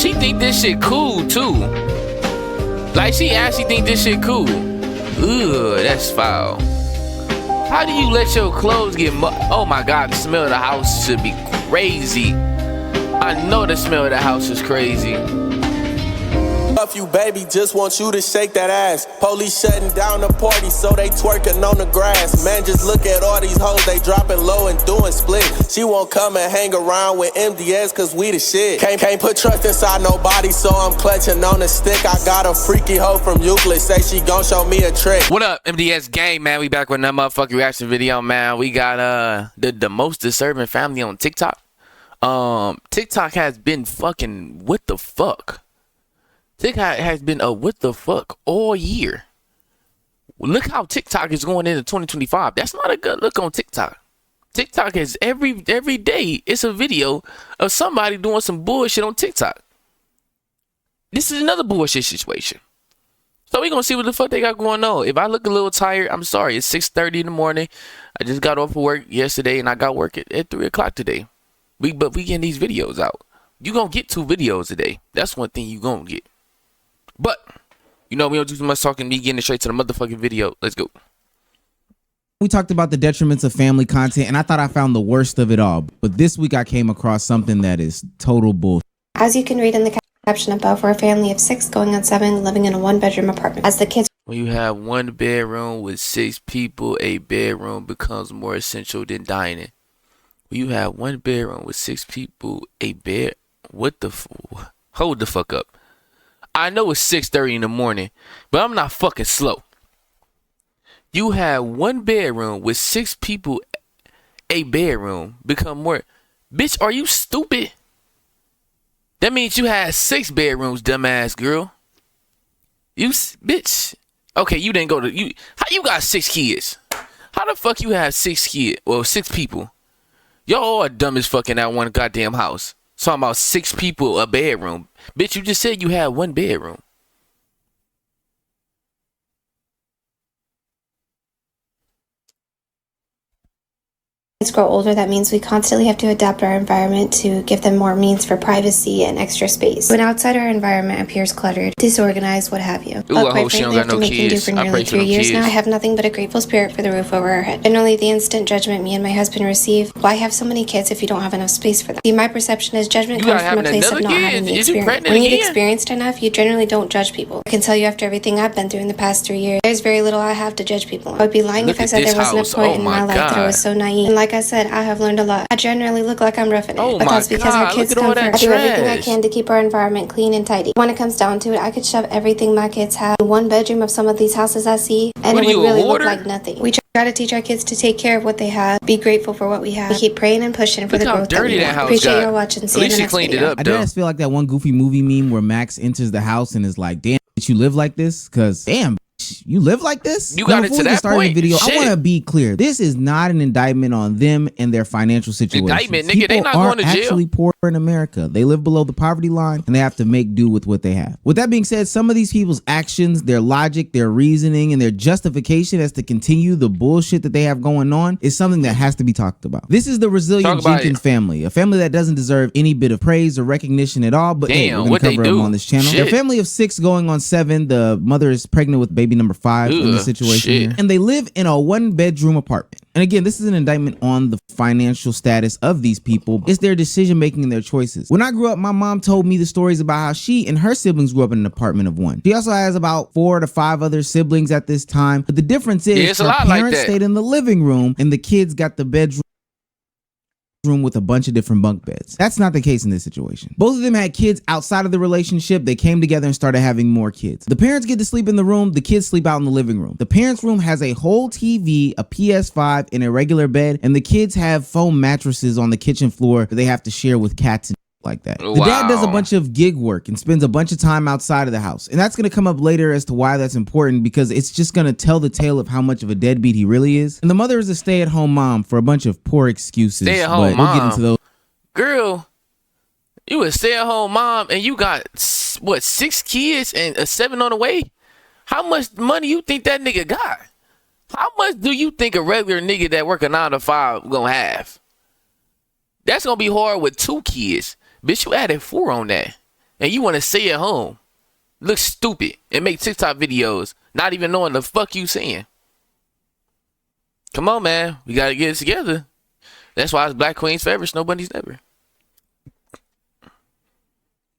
She think this shit cool too. Like she actually think this shit cool. Ugh, that's foul. How do you let your clothes get oh my god, the smell of the house should be crazy. I know the smell of the house is crazy. Love you, baby, just want you to shake that ass. Police shutting down the party, so they twerking on the grass. Man, just look at all these hoes, they dropping low and doing split. She won't come and hang around with MDS, cause we the shit. Can't put trust inside nobody, so I'm clutching on the stick. I got a freaky hoe from Euclid, say she gon' show me a trick. What up, MDS gang, man? We back with another motherfucking reaction video, man. We got the most disturbing family on TikTok. TikTok has been fucking what the fuck. TikTok has been a what the fuck all year. Look how TikTok is going into 2025. That's not a good look on TikTok. TikTok is every day it's a video of somebody doing some bullshit on TikTok. This is another bullshit situation. So we gonna see what the fuck they got going on. If I look a little tired, I'm sorry. It's 6:30 in the morning. I just got off of work yesterday and I got work at 3 o'clock today. But we getting these videos out. You gonna get 2 videos a day. That's one thing you gonna get. But, you know, we don't do too much talking. Me getting straight to the motherfucking video. Let's go. We talked about the detriments of family content, and I thought I found the worst of it all. But this week I came across something that is total bullshit. As you can read in the caption above, we're a family of 6 going on 7 living in a 1-bedroom apartment. As the kids... When you have 1 bedroom with 6 people, a bedroom becomes more essential than dining. When you have 1 bedroom with 6 people, a bed... What the... Hold the fuck up. I know it's 6:30 in the morning, but I'm not fucking slow. You have 1 bedroom with 6 people, a bedroom become more. Bitch, are you stupid? That means you had 6 bedrooms, dumbass girl. Bitch. Okay, you didn't go to you. How you got 6 kids? How the fuck you have 6 kids? Well, 6 people. Y'all are dumb as fuck in that one goddamn house. Talking about 6 people, a bedroom. Bitch, you just said you had 1 bedroom. grow older, that means we constantly have to adapt our environment to give them more means for privacy and extra space. When outside our environment appears cluttered, disorganized, what have you. Ooh, I hope she don't got no kids. For nearly 3 years now, I have nothing but a grateful spirit for the roof over our head. Generally, the instant judgment me and my husband receive, why have so many kids if you don't have enough space for them? See, my perception is judgment comes from a place of not having the experience. When you get experienced enough, you generally don't judge people. I can tell you after everything I've been through in the past 3 years, there's very little I have to judge people on. I would be lying if I said there wasn't a point in my life that I was so naive. And like I said, I have learned a lot. I generally look like I'm roughing it, but that's because our kids come first. I do everything I can to keep our environment clean and tidy. When it comes down to it, I could shove everything my kids have in 1 bedroom of some of these houses I see, and it would really look like nothing. We try to teach our kids to take care of what they have, be grateful for what we have. We keep praying and pushing for the growth that we want. Appreciate your watching. See you in the next video. I just feel like that one Goofy movie meme where Max enters the house and is like, damn, you live like this? Because, damn, you live like this? You got it to that point. Video, I want to be clear. This is not an indictment on them and their financial situation. Indictment, nigga. They not going to jail. Actually poor in America. They live below the poverty line and they have to make do with what they have. With that being said, some of these people's actions, their logic, their reasoning, and their justification as to continue the bullshit that they have going on is something that has to be talked about. This is the Resilient Jenkins family, a family that doesn't deserve any bit of praise or recognition at all. But damn, hey, we're going to cover them on this channel. They're a family of 6 going on 7. The mother is pregnant with baby number 5 in this situation here. And they live in a 1-bedroom apartment. And again, this is an indictment on the financial status of these people. It's their decision making and their choices. When I grew up, my mom told me the stories about how she and her siblings grew up in an apartment of 1. She also has about 4 to 5 other siblings at this time. But the difference is her parents stayed in the living room and the kids got the bedroom with a bunch of different bunk beds. That's not the case in this situation. Both of them had kids outside of the relationship. They came together and started having more kids. The parents get to sleep in the room. The kids sleep out in the living room. The parents' room has a whole TV, a PS5, and a regular bed, and the kids have foam mattresses on the kitchen floor that they have to share with cats and like that. The dad does a bunch of gig work and spends a bunch of time outside of the house. And that's going to come up later as to why that's important, because it's just going to tell the tale of how much of a deadbeat he really is. And the mother is a stay-at-home mom for a bunch of poor excuses. Stay-at-home mom. We'll get into those. Girl, you a stay-at-home mom and you got, what, 6 kids and a 7 on the way? How much money you think that nigga got? How much do you think a regular nigga that work a 9 to 5 gonna have? That's gonna be hard with 2 kids. Bitch, you added 4 on that. and you want to stay at home, look stupid, and make TikTok videos, not even knowing the fuck you saying. Come on, man. We got to get it together. That's why it's Black Queens forever. Nobody's never.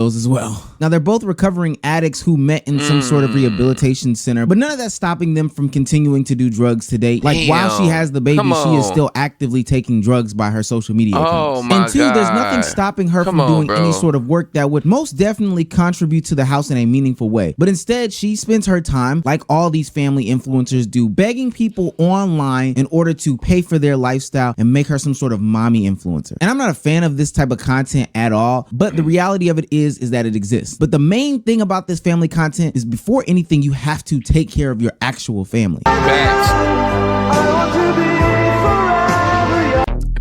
As well. Now they're both recovering addicts who met in some sort of rehabilitation center, but none of that's stopping them from continuing to do drugs today. Like while she has the baby, she is still actively taking drugs by her social media accounts. My and two, there's nothing stopping her from doing any sort of work that would most definitely contribute to the house in a meaningful way. But instead, she spends her time, like all these family influencers do, begging people online in order to pay for their lifestyle and make her some sort of mommy influencer. And I'm not a fan of this type of content at all, but the reality of it is that it exists. But the main thing about this family content is before anything, you have to take care of your actual family.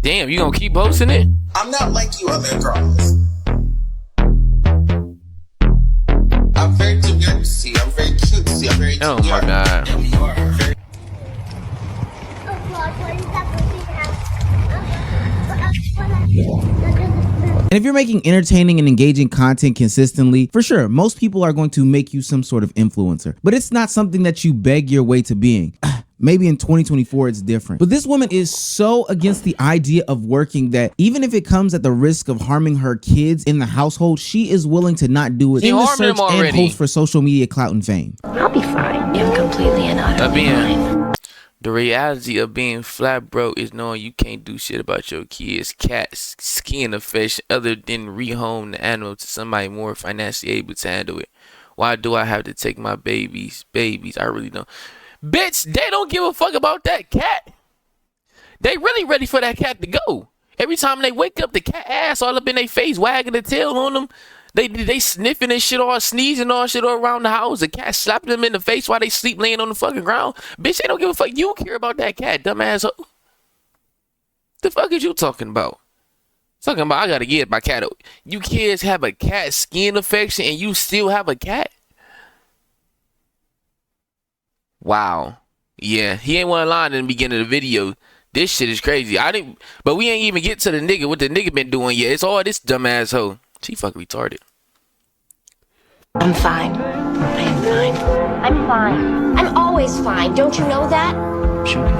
Damn, you gonna keep posting it? I'm not like you other girls. I'm very cutesy. I'm very cutesy. I'm very Oh my God. And if you're making entertaining and engaging content consistently, for sure, most people are going to make you some sort of influencer. But it's not something that you beg your way to being. Maybe in 2024 it's different. But this woman is so against the idea of working that even if it comes at the risk of harming her kids in the household, she is willing to not do it in the search and hopes for social media clout and fame. I'll be fine. I'm completely and utterly fine. The reality of being flat broke is knowing you can't do shit about your kids' cat's skin infection other than rehome the animal to somebody more financially able to handle it. Why do I have to take my babies? I really don't. Bitch, they don't give a fuck about that cat. They really ready for that cat to go. Every time they wake up, the cat ass all up in their face, wagging the tail on them. They sniffing and shit all, sneezing all shit all around the house. The cat slapping them in the face while they sleep laying on the fucking ground. Bitch, they don't give a fuck. You care about that cat, dumbass. The fuck is you talking about? Talking about I gotta get my cat. You kids have a cat skin infection and you still have a cat? Wow. Yeah, he ain't one line in the beginning of the video. This shit is crazy. But we ain't even get to the nigga. What the nigga been doing yet? It's all this dumbass hoe. She fucking retarded. I'm fine. I am fine. I'm fine. I'm always fine. Don't you know that?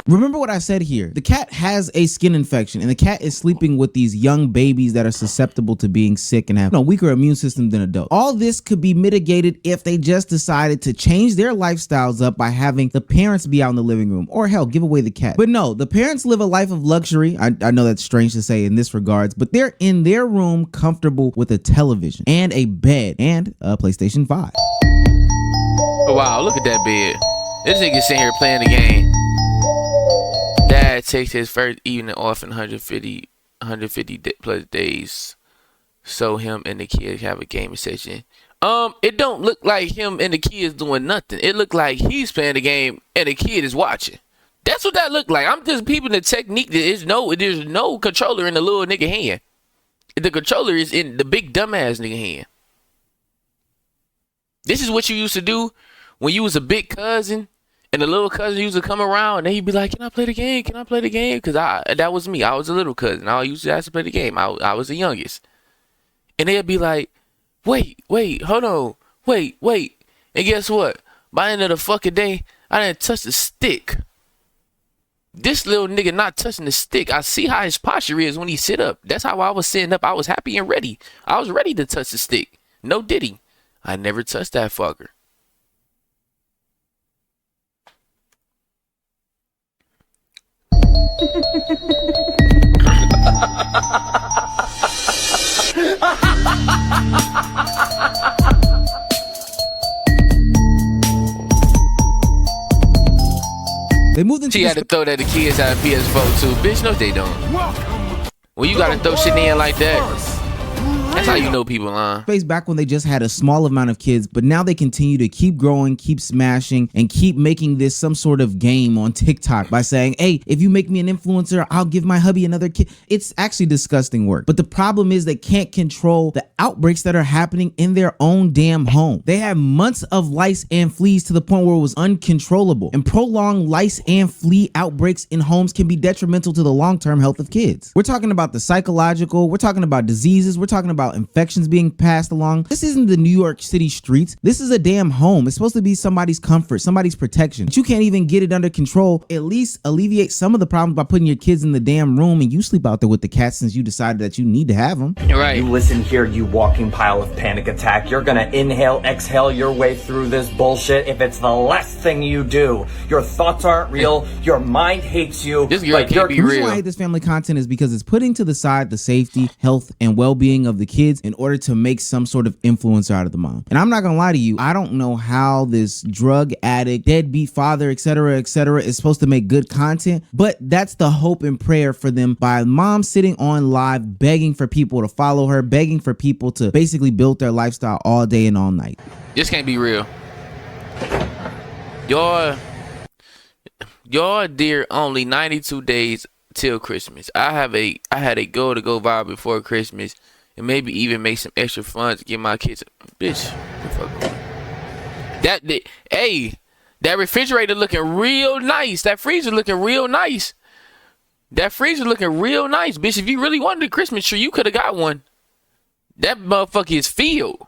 Remember what I said here. The cat has a skin infection and the cat is sleeping with these young babies that are susceptible to being sick and have weaker immune system than adults. All this could be mitigated if they just decided to change their lifestyles up by having the parents be out in the living room or hell, give away the cat. But no, the parents live a life of luxury. I know that's strange to say in this regards, but they're in their room comfortable with a television and a bed and a PlayStation 5. Oh, wow, look at that bed. This nigga sitting here playing the game. Dad takes his first evening off in 150 plus days, so him and the kids have a gaming session. It don't look like him and the kids doing nothing. It look like he's playing the game and the kid is watching. That's what that look like. I'm just peeping the technique. There's no controller in the little nigga hand. The controller is in the big dumbass nigga hand. This is what you used to do when you was a big cousin. And the little cousin used to come around and he'd be like, can I play the game? Can I play the game? Because that was me. I was a little cousin. I used to ask to play the game. I was the youngest. And they'd be like, wait, hold on. Wait. And guess what? By the end of the fucking day, I didn't touch the stick. This little nigga not touching the stick. I see how his posture is when he sit up. That's how I was sitting up. I was happy and ready. I was ready to touch the stick. No diddy. I never touched that fucker. They moved into she had to throw that the kids out of PS4 too. Bitch, no they don't. Well, you gotta throw shit in like that. That's how you know people lying. Space back when they just had a small amount of kids, but now they continue to keep growing, keep smashing, and keep making this some sort of game on TikTok by saying, hey, if you make me an influencer, I'll give my hubby another kid. It's actually disgusting work. But the problem is they can't control the outbreaks that are happening in their own damn home. They have months of lice and fleas to the point where it was uncontrollable. And prolonged lice and flea outbreaks in homes can be detrimental to the long-term health of kids. We're talking about the psychological, we're talking about diseases, we're talking about about infections being passed along. This isn't the New York City streets. This is a damn home. It's supposed to be somebody's comfort, somebody's protection. But you can't even get it under control. At least alleviate some of the problems by putting your kids in the damn room and you sleep out there with the cats since you decided that you need to have them. Right. You listen here, you walking pile of panic attack. You're gonna inhale, exhale your way through this bullshit if it's the last thing you do. Your thoughts aren't real. Your mind hates you. This girl can't be The reason real. why I hate this family content is because it's putting to the side the safety, health, and well-being of the kids in order to make some sort of influencer out of the mom. And I'm not gonna lie to you, I don't know how this drug addict, deadbeat father, etc., is supposed to make good content, but that's the hope and prayer for them by mom sitting on live begging for people to follow her, begging for people to basically build their lifestyle all day and all night. This can't be real. Y'all dear only 92 days till Christmas. I had a goal to go viral before Christmas and maybe even make some extra funds to get my kids. Bitch, that refrigerator looking real nice. That freezer looking real nice. Bitch, if you really wanted a Christmas tree, you could have got one. That motherfucker is filled.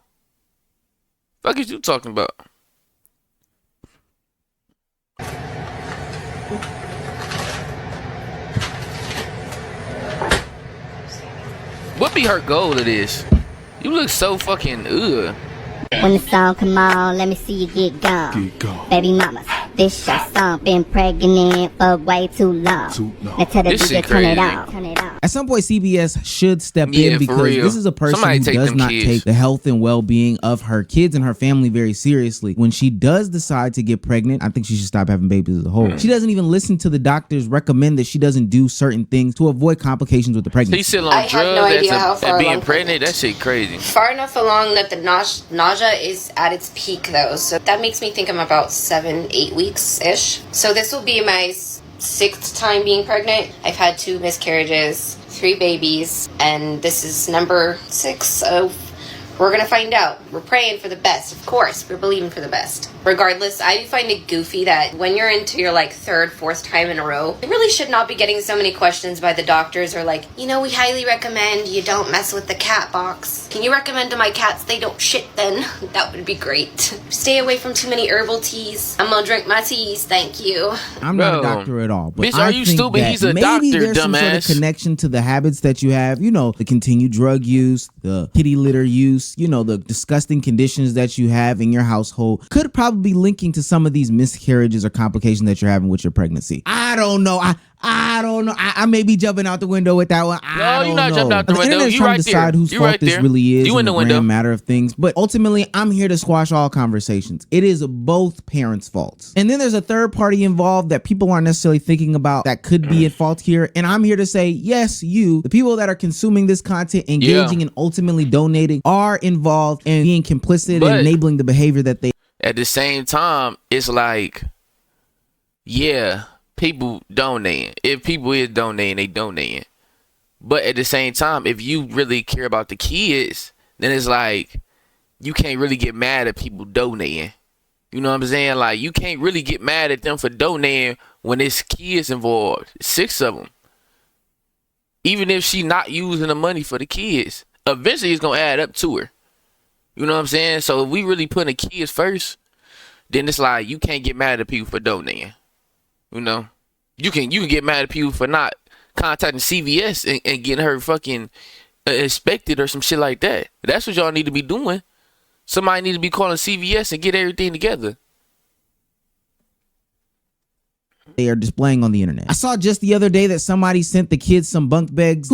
Fuck is you talking about? What be her goal to this? You look so fucking ugh. When the song come on, let me see you get gone. Baby mamas, this your song. Been pregnant for way too long. Now tell the This DJ shit turn it crazy. on. Turn it on. At some point, CBS should step Yeah, in for because real. this is a person Somebody who take does them not kids. take the health and well-being of her kids and her family very seriously. When she does decide to get pregnant, I think she should stop having babies as a whole. She doesn't even listen to the doctors recommend that she doesn't do certain things to avoid complications with the pregnancy. He's still on I have drugs no idea how at far being along pregnant. That shit crazy. Far enough along that the nausea is at its peak, though. So that makes me think I'm about 7-8 weeks-ish. So this will be my 6th time being pregnant. I've had 2 miscarriages, 3 babies, and this is number 6. So we're gonna find out. We're praying for the best, of course. We're believing for the best. Regardless, I do find it goofy that when you're into your 3rd, 4th time in a row, you really should not be getting so many questions by the doctors or we highly recommend you don't mess with the cat box. Can you recommend to my cats they don't shit then? That would be great. Stay away from too many herbal teas. I'm gonna drink my teas, thank you. I'm not a Bro. doctor at all, but Bitch, I are you think stupid? that He's a maybe doctor, there's some sort of dumbass. connection to the habits that you have. You know, the continued drug use, the kitty litter use, you know, the disgusting conditions that you have in your household could probably be linking to some of these miscarriages or complications that you're having with your pregnancy. I don't know. I don't know. I may be jumping out the window with that one. No, you're not jumping out the window. internet's You trying right to decide there. whose You fault right this there. really is You in the window. grand matter of things. But ultimately, I'm here to squash all conversations. It is both parents' faults. And then there's a third party involved that people aren't necessarily thinking about that could be at fault here. And I'm here to say, yes, you, the people that are consuming this content, engaging and ultimately donating, are involved and being complicit But- and enabling the behavior that they. At the same time, it's yeah, people donating. If people is donating, they donating. But at the same time, if you really care about the kids, then it's you can't really get mad at people donating. You know what I'm saying? You can't really get mad at them for donating when there's kids involved. 6 of them. Even if she not using the money for the kids, eventually it's going to add up to her. You know what I'm saying? So if we really putting the kids first, then it's you can't get mad at people for donating. You know? You can get mad at people for not contacting CVS and getting her fucking inspected or some shit like that. That's what y'all need to be doing. Somebody need to be calling CVS and get everything together. They are displaying on the internet. I saw just the other day that somebody sent the kids some bunk beds.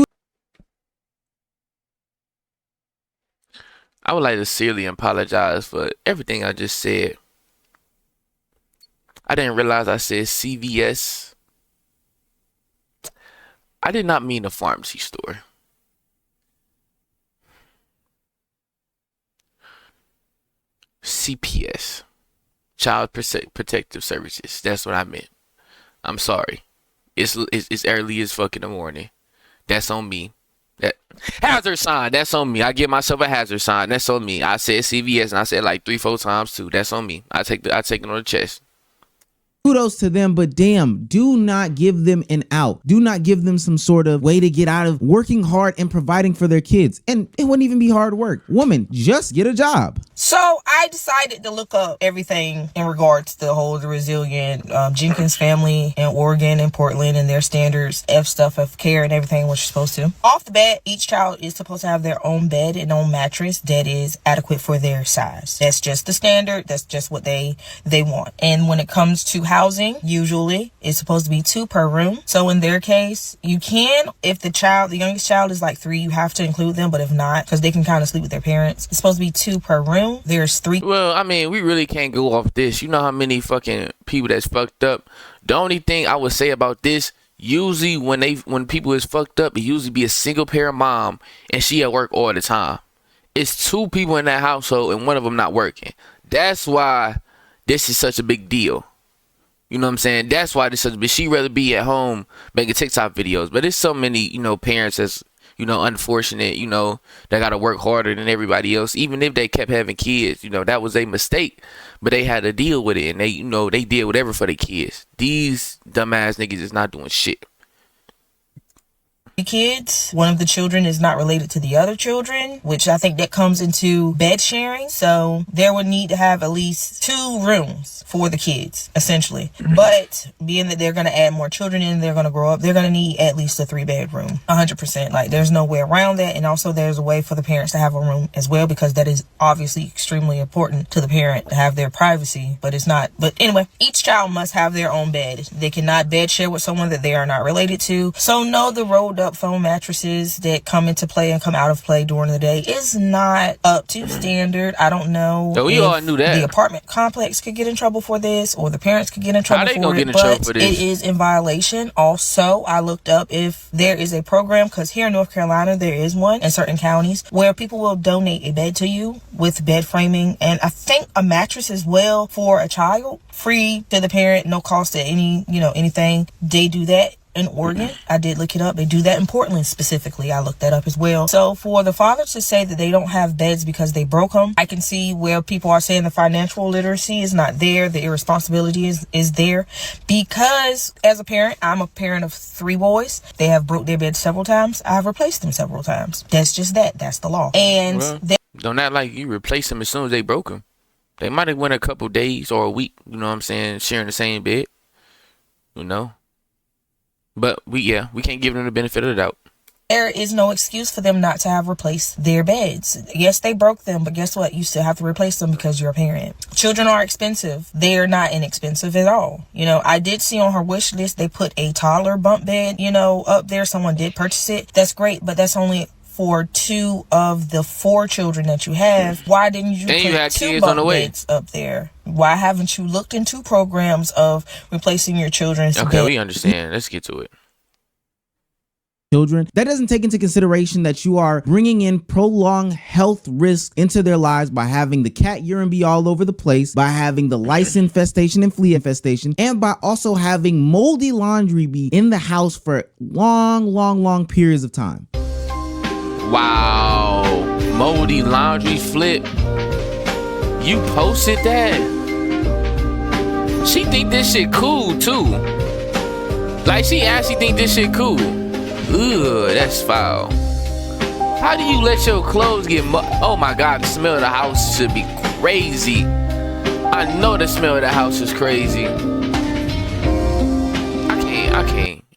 I would like to sincerely apologize for everything I just said. I didn't realize I said CVS. I did not mean a pharmacy store. CPS. Child Protective Services. That's what I meant. I'm sorry. It's early as fuck in the morning. That's on me. That hazard sign. That's on me. I give myself a hazard sign. That's on me. I said CVS and I said 3-4 times too. That's on me. I take it on the chest. Kudos to them, but damn, do not give them an out. Do not give them some sort of way to get out of working hard and providing for their kids. And it wouldn't even be hard work. Woman, just get a job. So I decided to look up everything in regards to the resilient Jenkins family in Oregon and Portland and their standards of care and everything what you're supposed to. Off the bat, each child is supposed to have their own bed and own mattress that is adequate for their size. That's just the standard. That's just what they want. And when it comes to housing, usually it's supposed to be 2 per room. So in their case, you can, if the youngest child is like 3, you have to include them. But if not, because they can kind of sleep with their parents, it's supposed to be 2 per room. There's 3. Well, I mean, we really can't go off this. You know how many fucking people that's fucked up. The only thing I would say about this, usually when people is fucked up, it usually be a single parent mom and she at work all the time. It's 2 people in that household and one of them not working. That's why this is such a big deal. You know what I'm saying? That's why this is such a big. She'd rather be at home making TikTok videos. But there's so many, parents that's, unfortunate, that got to work harder than everybody else. Even if they kept having kids, that was a mistake. But they had to deal with it. And they did whatever for their kids. These dumbass niggas is not doing shit. Kids, one of the children is not related to the other children, which I think that comes into bed sharing. So there would need to have at least 2 rooms for the kids, essentially. But being that they're going to add more children in, they're going to grow up, they're going to need at least a 3-bedroom, 100%. Like, there's no way around that. And also there's a way for the parents to have a room as well, because that is obviously extremely important to the parent to have their privacy, but it's not. But anyway, each child must have their own bed. They cannot bed share with someone that they are not related to. So no, the rolled up foam mattresses that come into play and come out of play during the day is not up to standard. I don't know. So we all knew that the apartment complex could get in trouble for this, or the parents could get in trouble for it, but it is in violation. Also, I looked up if there is a program, because here in North Carolina there is one in certain counties where people will donate a bed to you with bed framing and I think a mattress as well for a child, free to the parent, no cost to anything. They do that in Oregon. I did look it up. They do that in Portland specifically. I looked that up as well. So for the father to say that they don't have beds because they broke them, I can see where people are saying the financial literacy is not there. The irresponsibility is there, because as a parent, I'm a parent of 3 boys. They have broke their beds several times. I've replaced them several times. That's just that. That's the law. And don't act like you replace them as soon as they broke them. They might have went a couple days or a week, you know what I'm saying, sharing the same bed, But we can't give them the benefit of the doubt. There is no excuse for them not to have replaced their beds. Yes, they broke them, but guess what? You still have to replace them because you're a parent. Children are expensive. They are not inexpensive at all. I did see on her wish list, they put a toddler bunk bed, up there. Someone did purchase it. That's great, but that's only for 2 of the 4 children that you have. Why didn't you put 2 bunk beds up there? Why haven't you looked into programs of replacing your children's beds? Okay, we understand. Let's get to it. Children. That doesn't take into consideration that you are bringing in prolonged health risks into their lives by having the cat urine be all over the place, by having the lice infestation and flea infestation, and by also having moldy laundry be in the house for long periods of time. Wow, moldy laundry flip. You posted that? She think this shit cool too. Like, she actually think this shit cool. Ugh, that's foul. How do you let your clothes get oh my god, the smell of the house should be crazy. I know the smell of the house is crazy.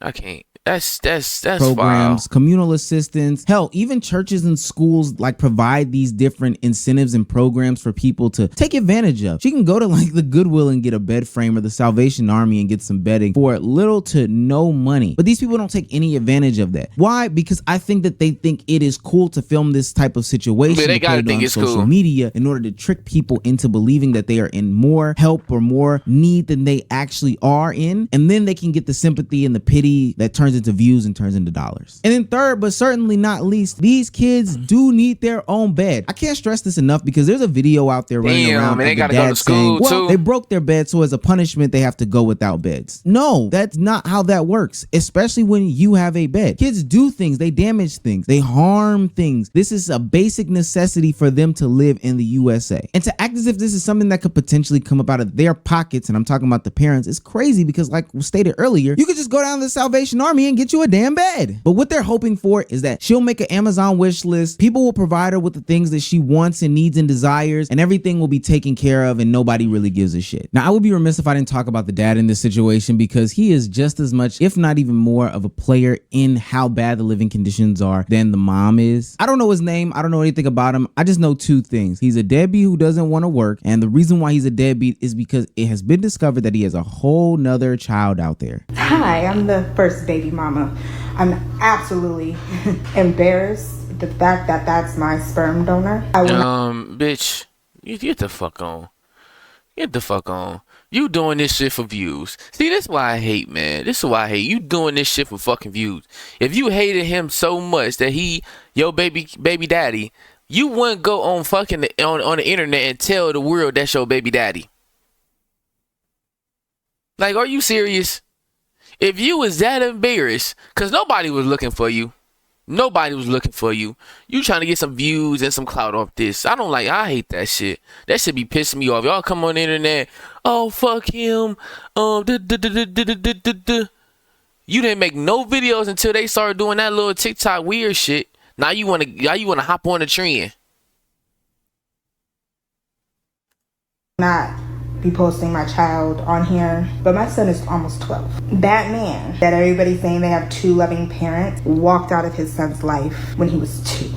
I can't. That's programs, foul. Communal assistance, hell, even churches and schools provide these different incentives and programs for people to take advantage of. She can go to the Goodwill and get a bed frame, or the Salvation Army and get some bedding for little to no money. But these people don't take any advantage of that. Why? Because I think that they think it is cool to film this type of situation. But they gotta think it's social cool. media in order to trick people into believing that they are in more help or more need than they actually are in, and then they can get the sympathy and the pity that turns turns into views and turns into dollars. And then third, but certainly not least, these kids do need their own bed. I can't stress this enough because there's a video out there running around and they gotta go to school saying, well, too. They broke their bed, so as a punishment, they have to go without beds. No, that's not how that works, especially when you have a bed. Kids do things, they damage things, they harm things. This is a basic necessity for them to live in the USA. And to act as if this is something that could potentially come up out of their pockets, and I'm talking about the parents, is crazy because like stated earlier, you could just go down to the Salvation Army and get you a damn bed. But what they're hoping for is that she'll make an Amazon wish list, people will provide her with the things that she wants and needs and desires, and everything will be taken care of and nobody really gives a shit. Now, I would be remiss if I didn't talk about the dad in this situation because he is just as much, if not even more, of a player in how bad the living conditions are than the mom is. I don't know his name. I don't know anything about him. I just know two things. He's a deadbeat who doesn't want to work, and the reason why he's a deadbeat is because it has been discovered that he has a whole nother child out there. Hi, I'm the first baby mama. I'm absolutely embarrassed the fact that that's my sperm donor. Bitch, you get the fuck on. Get the fuck on. You doing this shit for views. See, this is why I hate, man. This is why I hate. You doing this shit for fucking views. If you hated him so much that he your baby daddy, you wouldn't go on fucking on the internet and tell the world that's your baby daddy. Like, are you serious? If you was that embarrassed, because nobody was looking for you. Nobody was looking for you. You trying to get some views and some clout off this. I hate that shit. That shit be pissing me off. Y'all come on the internet. Oh, fuck him. You didn't make no videos until they started doing that little TikTok weird shit. Now you wanna hop on the trend. Not be posting my child on here, but my son is almost 12. That man that everybody's saying they have two loving parents walked out of his son's life when he was 2.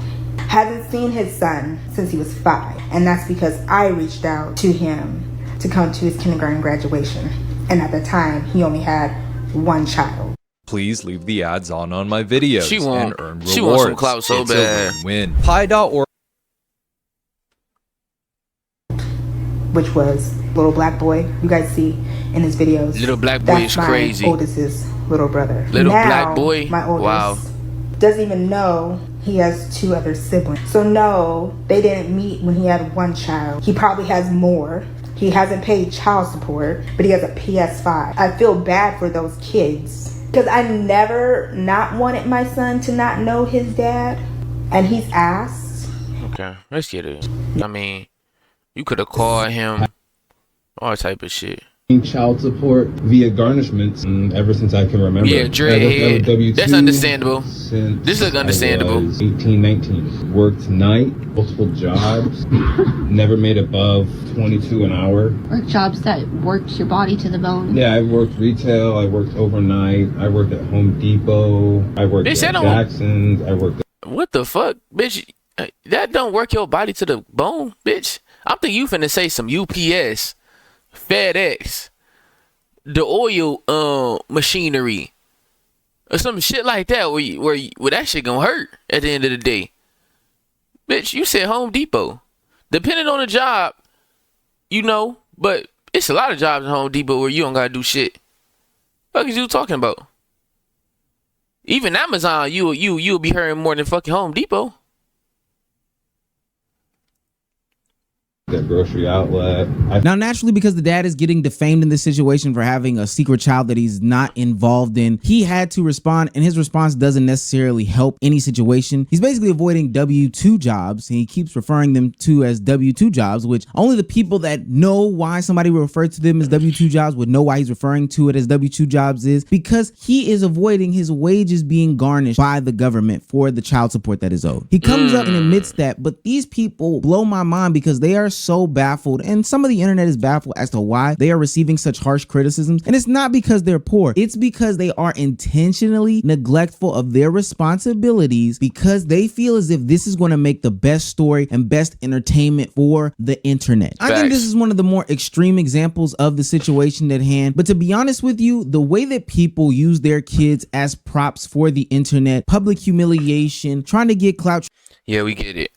Hasn't seen his son since he was 5, and that's because I reached out to him to come to his kindergarten graduation, and at the time he only had 1 child. Please leave the ads on my videos and earn rewards. She wants some clout so it's bad. A win-win. Pi.org, which was little black boy you guys see in his videos. Little black boy is crazy. My oldest's little brother. Little now, black boy. My oldest wow. doesn't even know he has 2 other siblings. So no, they didn't meet when he had 1 child. He probably has more. He hasn't paid child support, but he has a PS5. I feel bad for those kids because I never not wanted my son to not know his dad, and he's asked. Okay, let's get it. I mean, you could have called him, all type of shit. Child support via garnishments ever since I can remember. Yeah, dreadhead. That's understandable. This is understandable. 18, 19. Worked night, multiple jobs. Never made above 22 an hour. Work jobs that worked your body to the bone. Yeah, I worked retail. I worked overnight. I worked at Home Depot. I worked at Jackson's. I worked at... What the fuck, bitch? That don't work your body to the bone, bitch. I'm thinking you finna say some UPS, FedEx, the oil machinery, or some shit like that where that shit gonna hurt at the end of the day. Bitch, you said Home Depot. Depending on the job, you know, but it's a lot of jobs at Home Depot where you don't gotta do shit. What is you talking about? Even Amazon, you'll be hurting more than fucking Home Depot. That grocery outlet. Now, naturally, because the dad is getting defamed in this situation for having a secret child that he's not involved in, he had to respond, and his response doesn't necessarily help any situation. He's basically avoiding W-2 jobs, and he keeps referring them to as W-2 jobs, which only the people that know why somebody referred to them as W-2 jobs would know why he's referring to it as W-2 jobs is because he is avoiding his wages being garnished by the government for the child support that is owed. He comes up and admits that, but these people blow my mind because they are so baffled, and some of the internet is baffled as to why they are receiving such harsh criticisms. And it's not because they're poor, it's because they are intentionally neglectful of their responsibilities because they feel as if this is going to make the best story and best entertainment for the internet. I think this is one of the more extreme examples of the situation at hand, but to be honest with you, the way that people use their kids as props for the internet, public humiliation, trying to get clout. Yeah, we get it.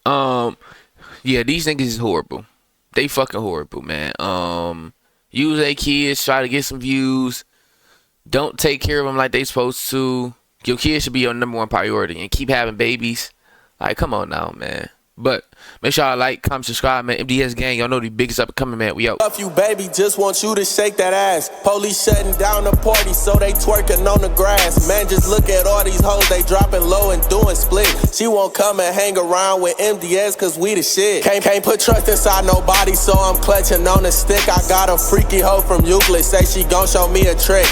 Yeah, these niggas is horrible. They fucking horrible, man. Use their kids, try to get some views. Don't take care of them like they supposed to. Your kids should be your number one priority, and keep having babies. Like, come on now, man. But make sure y'all like, comment, subscribe, man. MDS gang, y'all know the biggest up and coming, man. We out. Love you, baby, just want you to shake that ass. Police shutting down the party, so they twerking on the grass. Man, just look at all these hoes, they dropping low and doing split. She won't come and hang around with MDS, cause we the shit. Can't put trust inside nobody, so I'm clutching on the stick. I got a freaky hoe from Euclid, say she gon' show me a trick.